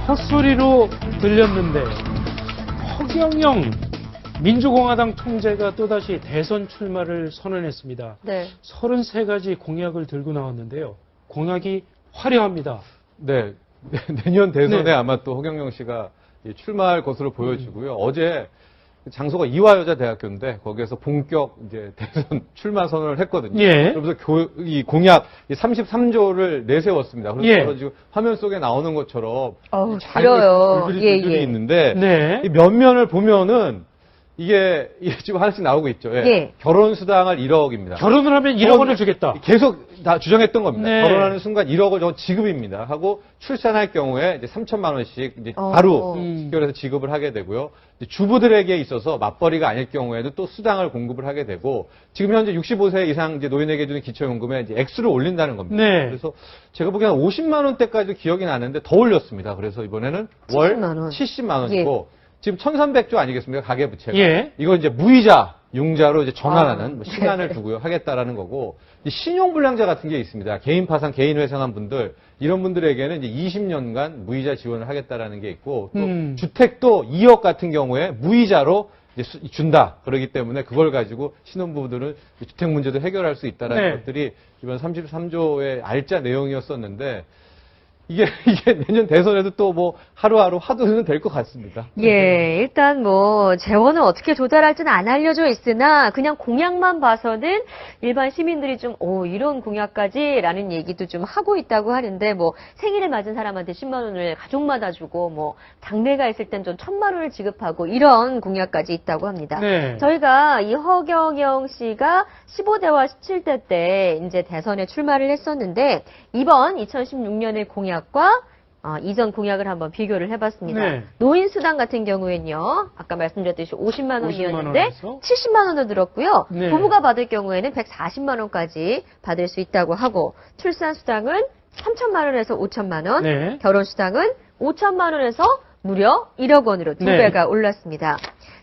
헛소리로 들렸는데 허경영 민주공화당 총재가 또다시 대선 출마를 선언했습니다. 네. 33가지 공약을 들고 나왔는데요. 공약이 화려합니다. 네. 내년 대선에 네. 아마 또 허경영 씨가 출마할 것으로 보여지고요. 어제 장소가 이화여자대학교인데 거기에서 본격 이제 대선 출마 선언을 했거든요. 예. 그러면서 이 공약 33조를 내세웠습니다. 그래서 예. 바로 지금 화면 속에 나오는 것처럼 길어요. 줄줄이 예. 있는데 네. 이 면면을 보면은 이게 지금 하나씩 나오고 있죠. 예. 예. 결혼 수당을 1억입니다. 결혼을 하면 1억 원을 주겠다. 계속 다 주장했던 겁니다. 네. 결혼하는 순간 1억을 저 지급입니다. 하고 출산할 경우에 이제 3천만 원씩 이제 바로 직결해서 지급을 하게 되고요. 이제 주부들에게 있어서 맞벌이가 아닐 경우에도 또 수당을 공급을 하게 되고 지금 현재 65세 이상 이제 노인에게 주는 기초연금에 이제 액수를 올린다는 겁니다. 네. 그래서 제가 보기에는 50만 원대까지도 기억이 나는데 더 올렸습니다. 그래서 이번에는 월 70만 원. 70만 원이고 지금 1,300조 아니겠습니까? 가계부채가. 예. 이거 이제 무이자, 융자로 이제 전환하는 시간을 두고요. 하겠다라는 거고. 신용불량자 같은 게 있습니다. 개인 파산, 개인 회생한 분들, 이런 분들에게는 이제 20년간 무이자 지원을 하겠다라는 게 있고, 또 주택도 2억 같은 경우에 무이자로 이제 준다. 그러기 때문에 그걸 가지고 신혼부부들은 주택 문제도 해결할 수 있다라는 네. 것들이 이번 33조의 알짜 내용이었었는데, 이게 내년 대선에도 또 뭐 하루하루 화두는 될 것 같습니다. 예, 일단 뭐 재원을 어떻게 조달할지는 안 알려져 있으나 그냥 공약만 봐서는 일반 시민들이 좀 이런 공약까지라는 얘기도 좀 하고 있다고 하는데 뭐 생일을 맞은 사람한테 10만 원을 가족마다 주고 뭐 장례가 있을 땐 좀 1,000만 원을 지급하고 이런 공약까지 있다고 합니다. 네. 저희가 이 허경영 씨가 15대와 17대 때 이제 대선에 출마를 했었는데 이번 2016년의 공약과 이전 공약을 한번 비교를 해봤습니다. 네. 노인 수당 같은 경우에는요, 아까 말씀드렸듯이 50만 원이었는데 50만 원에서? 70만 원을 들었고요. 네. 부부가 받을 경우에는 140만 원까지 받을 수 있다고 하고 출산 수당은 3천만 원에서 5천만 원, 네. 결혼 수당은 5천만 원에서 무려 1억 원으로 두 네. 배가 올랐습니다.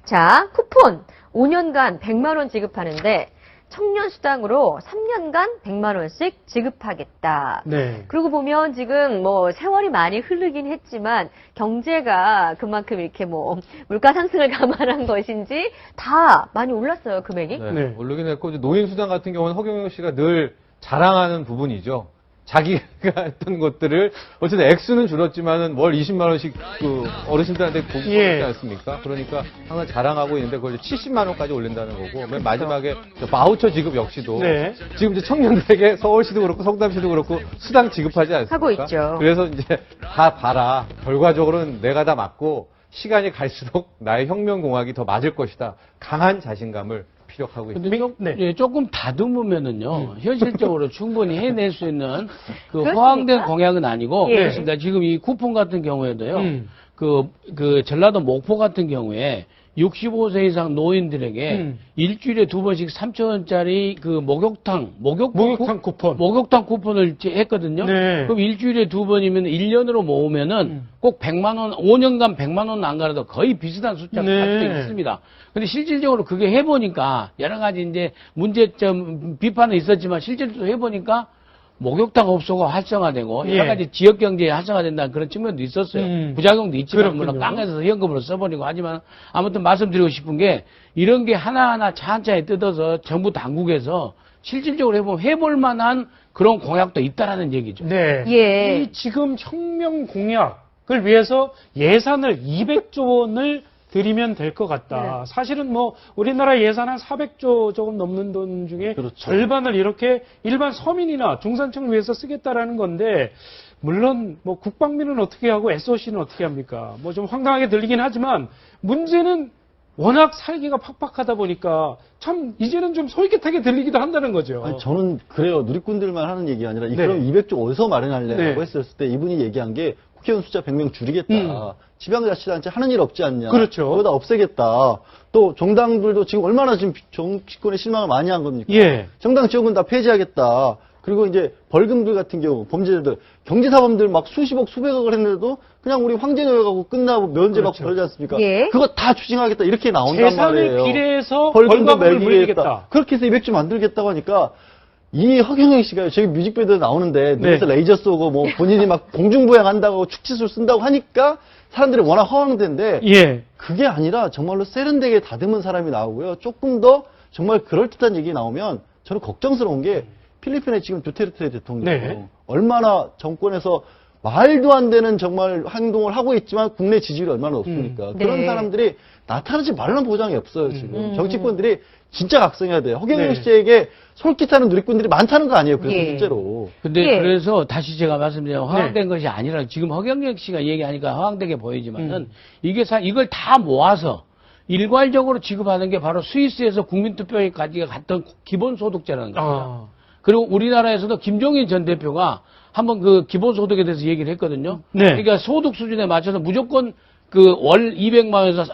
자, 쿠폰 5년간 100만 원 지급하는데 청년 수당으로 3년간 100만 원씩 지급하겠다. 네. 그러고 보면 지금 뭐 세월이 많이 흐르긴 했지만 경제가 그만큼 이렇게 뭐 물가 상승을 감안한 것인지 다 많이 올랐어요, 금액이. 네, 네. 오르긴 했고 이제 노인수당 같은 경우는 허경영 씨가 늘 자랑하는 부분이죠. 자기가 했던 것들을 어쨌든 액수는 줄었지만은 월 20만 원씩 그 어르신들한테 보고 예. 있지 않습니까? 그러니까 항상 자랑하고 있는데 그걸 이제 70만 원까지 올린다는 거고 맨 마지막에 저 바우처 지급 역시도 네. 지금 이제 청년들에게 서울시도 그렇고 성남시도 그렇고 수당 지급하지 않습니까? 하고 있죠. 그래서 이제 다 봐라. 결과적으로는 내가 다 맞고 시간이 갈수록 나의 혁명공학이 더 맞을 것이다. 강한 자신감을 피력하고 있습니다. 네. 예, 조금 다듬으면은요, 현실적으로 충분히 해낼 수 있는 그 그렇습니까? 허황된 공약은 아니고, 예. 그렇습니다. 지금 이 쿠폰 같은 경우에도요, 음. 그 전라도 목포 같은 경우에 65세 이상 노인들에게 일주일에 2번씩 3,000원짜리 그 목욕탕 쿠폰을 했거든요. 네. 그럼 일주일에 2번이면 1년으로 모으면은 꼭 100만 원, 5년간 100만 원 안 가라도 거의 비슷한 숫자가 네. 갈 수 있습니다. 근데 실질적으로 그게 해보니까 여러 가지 이제 문제점, 비판은 있었지만 실질적으로 해보니까 목욕탕 업소가 활성화되고 예. 여러 가지 지역 경제에 활성화된다는 그런 측면도 있었어요. 부작용도 있지만 물론 그렇군요. 깡에서 현금으로 써버리고 하지만 아무튼 말씀드리고 싶은 게 이런 게 하나하나 차한차에 뜯어서 정부 당국에서 실질적으로 해볼 만한 그런 공약도 있다라는 얘기죠. 네. 예. 이 지금 혁명 공약을 위해서 예산을 200조 원을 들이면 될 것 같다. 네. 사실은 뭐 우리나라 예산 한 400조 조금 넘는 돈 중에 그렇죠. 절반을 이렇게 일반 서민이나 중산층을 위해서 쓰겠다라는 건데 물론 뭐 국방비는 어떻게 하고 SOC는 어떻게 합니까? 뭐 좀 황당하게 들리긴 하지만 문제는 워낙 살기가 팍팍하다 보니까 참 이제는 좀 솔깃하게 들리기도 한다는 거죠. 아니, 저는 그래요. 누리꾼들만 하는 얘기가 아니라 네. 그럼 200조 어디서 마련할래라고 네. 했었을 때 이분이 얘기한 게 국회의원 숫자 100명 줄이겠다. 지방자치단체 하는 일 없지 않냐. 그렇죠. 그거 다 없애겠다. 또 정당들도 지금 얼마나 지금 정치권에 실망을 많이 한 겁니까? 예. 정당 지원금 다 폐지하겠다. 그리고 이제 벌금들 같은 경우 범죄자들 경제사범들 막 수십억 수백억을 했는데도 그냥 우리 황제노예하고 끝나고 면제 받고 그렇죠. 그러지 않습니까? 예. 그거 다 추징하겠다 이렇게 나온단 재산을 말이에요. 비례해서 벌금도 벌금을 매기겠다. 물리겠다. 그렇게 해서 200조 만들겠다고 하니까 이 허경영 씨가요, 저기 뮤직비디오 나오는데, 눈에서 네. 레이저 쏘고, 뭐, 본인이 막 공중부양한다고 축지술 쓴다고 하니까, 사람들이 워낙 허황된데, 예. 그게 아니라 정말로 세련되게 다듬은 사람이 나오고요. 조금 더 정말 그럴듯한 얘기 나오면, 저는 걱정스러운 게, 필리핀의 지금 두테르테 대통령, 네. 얼마나 정권에서 말도 안 되는 정말 행동을 하고 있지만 국내 지지율이 얼마나 높습니까? 네. 그런 사람들이 나타나지 말라는 보장이 없어요, 지금. 정치권들이 진짜 각성해야 돼요. 허경영 네. 씨에게 솔깃하는 누리꾼들이 많다는 거 아니에요, 그래서 예. 실제로. 근데 예. 그래서 다시 제가 말씀드리면 허황된 네. 것이 아니라 지금 허경영 씨가 얘기하니까 허황되게 보이지만은 음. 이걸 다 모아서 일괄적으로 지급하는 게 바로 스위스에서 국민투표까지 갔던 기본소득제라는 겁니다. 아. 그리고 우리나라에서도 김종인 전 대표가 한번 그 기본소득에 대해서 얘기를 했거든요. 네. 그러니까 소득 수준에 맞춰서 무조건 그 월 200만 원에서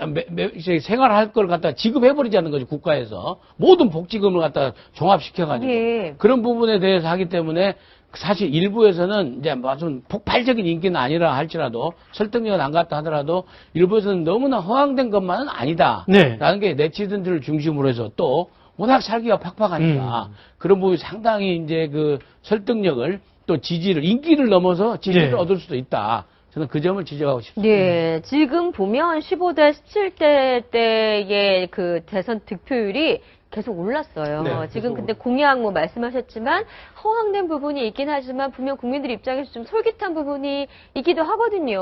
생활할 걸 갖다 지급해버리자는 거죠, 국가에서. 모든 복지금을 갖다 종합시켜가지고. 예. 그런 부분에 대해서 하기 때문에 사실 일부에서는 이제 무슨 폭발적인 인기는 아니라 할지라도 설득력은 안 갔다 하더라도 일부에서는 너무나 허황된 것만은 아니다. 네. 라는 게 네티즌들을 중심으로 해서 또 워낙 살기가 팍팍하니까 그런 부분이 상당히 이제 그 설득력을 또 지지를, 인기를 넘어서 지지를 예. 얻을 수도 있다. 저는 그 점을 지적하고 싶습니다. 네, 지금 보면 15대, 17대 때의 그 대선 득표율이 계속 올랐어요. 네, 지금 계속 근데 공약 뭐 말씀하셨지만 허황된 부분이 있긴 하지만 분명 국민들 입장에서 좀 솔깃한 부분이 있기도 하거든요.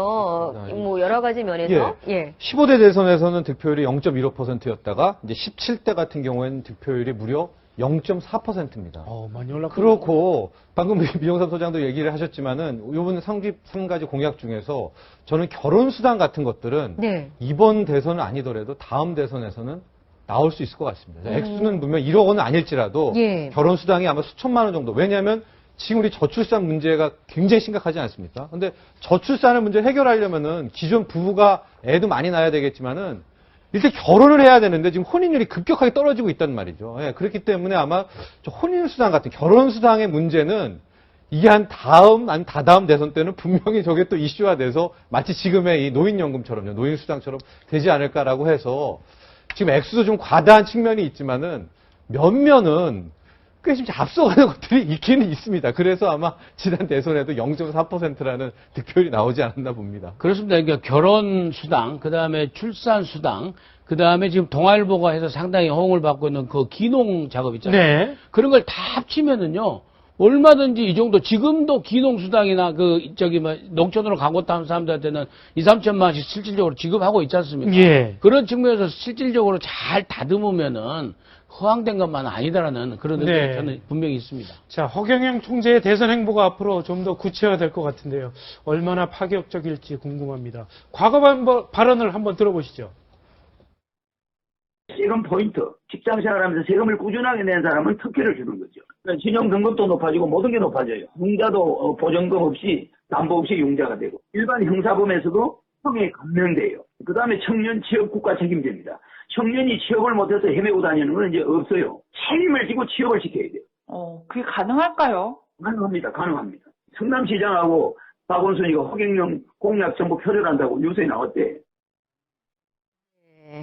뭐 여러 가지 면에서. 예. 15대 대선에서는 득표율이 0.15%였다가 이제 17대 같은 경우에는 득표율이 무려 0.4%입니다. 많이 올랐고. 그렇고 방금 미용삼 소장도 얘기를 하셨지만은 요번 상집 3가지 공약 중에서 저는 결혼 수당 같은 것들은 네. 이번 대선은 아니더라도 다음 대선에서는 나올 수 있을 것 같습니다. 액수는 분명 1억 원은 아닐지라도 예. 결혼 수당이 아마 수천만 원 정도. 왜냐하면 지금 우리 저출산 문제가 굉장히 심각하지 않습니까? 근데 저출산의 문제를 해결하려면은 기존 부부가 애도 많이 낳아야 되겠지만은 일단 결혼을 해야 되는데 지금 혼인율이 급격하게 떨어지고 있단 말이죠. 예, 그렇기 때문에 아마 혼인수당 같은 결혼수당의 문제는 이게 한 다다음 대선 때는 분명히 저게 또 이슈화 돼서 마치 지금의 이 노인연금처럼요. 노인수당처럼 되지 않을까라고 해서 지금 액수도 좀 과다한 측면이 있지만은 몇면은 꽤 좀 앞서가는 것들이 있기는 있습니다. 그래서 아마 지난 대선에도 0.4%라는 득표율이 나오지 않았나 봅니다. 그렇습니다. 그러니까 결혼 수당, 그 다음에 출산 수당, 그 다음에 지금 동아일보가 해서 상당히 호응을 받고 있는 그 기농 작업 있잖아요. 네. 그런 걸 다 합치면은요, 얼마든지 이 정도, 지금도 기농수당이나 농촌으로 가고 있다 하는 사람들한테는 2, 3천만 원씩 실질적으로 지급하고 있지 않습니까? 예. 그런 측면에서 실질적으로 잘 다듬으면은 허황된 것만은 아니다라는 그런 의견이 네. 저는 분명히 있습니다. 자, 허경영 총재의 대선 행보가 앞으로 좀 더 구체화될 것 같은데요. 얼마나 파격적일지 궁금합니다. 과거 발언을 한번 들어보시죠. 세금 포인트, 직장 생활하면서 세금을 꾸준하게 낸 사람은 특혜를 주는 거죠. 그러니까 신용 등급도 높아지고 모든 게 높아져요. 융자도 보증금 없이 담보 없이 융자가 되고 일반 형사범에서도 형에 감면돼요. 그 다음에 청년 취업 국가 책임제입니다. 청년이 취업을 못해서 헤매고 다니는 건 이제 없어요. 책임을 지고 취업을 시켜야 돼요. 그게 가능할까요? 가능합니다. 가능합니다. 성남시장하고 박원순이가 허경영 공약 전부 표절한다고 뉴스에 나왔대. 네.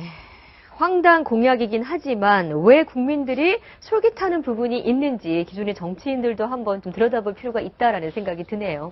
황당 공약이긴 하지만 왜 국민들이 솔깃하는 부분이 있는지 기존의 정치인들도 한번 좀 들여다볼 필요가 있다라는 생각이 드네요.